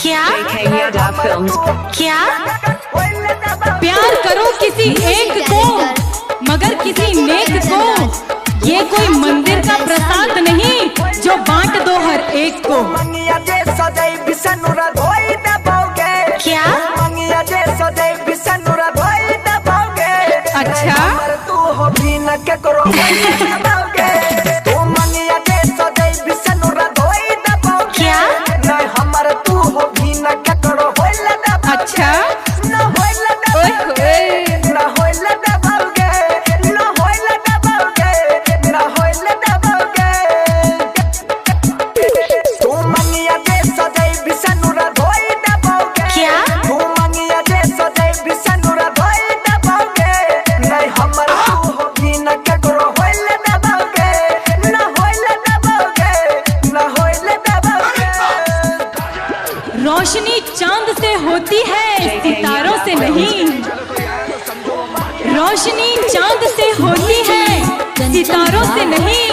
क्या क्या प्यार करो किसी एक को मगर किसी नेक को, ये कोई मंदिर का प्रसाद नहीं जो बांट दो हर एक को। क्या अच्छा अच्छा रोशनी चांद से होती है सितारों से नहीं, रोशनी चांद से होती है सितारों से नहीं,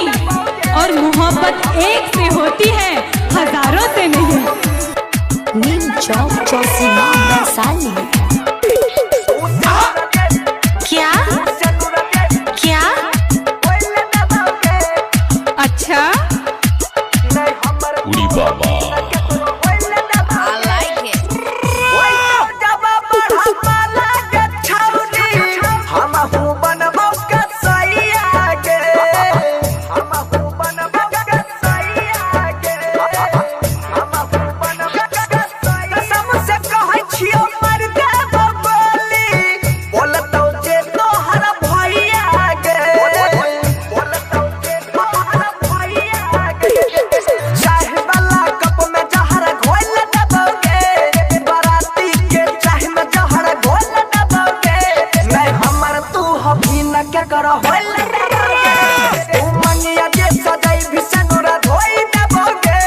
और मोहब्बत एक से होती है हजारों से नहीं। नीम चौक चौसीमा वैशाली। क्या क्या अच्छा उड़ी बाबा क्या करो तू मंगिया जे सदै भी सनुरा धोई देबोगे,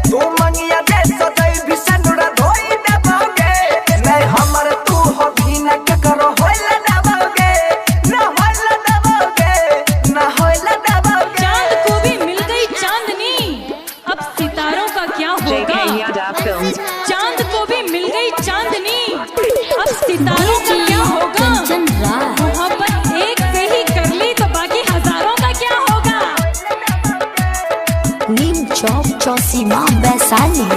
तू मंगिया जे सदै भी सनुरा धोई देबोगे, नहीं हमर तू हो भी न क्या करो होइला देबोगे, न होइला देबोगे, न होइला देबोगे। चांद को भी मिल गई चांदनी, अब सितारों का क्या होगा। चांद को भी मिल गई चांदनी, अब सितारों का क्या होगा। मोहब्बत एक से ही कर ली तो बाकी हजारों का क्या होगा। नीम चौक चौसीमा वैशाली।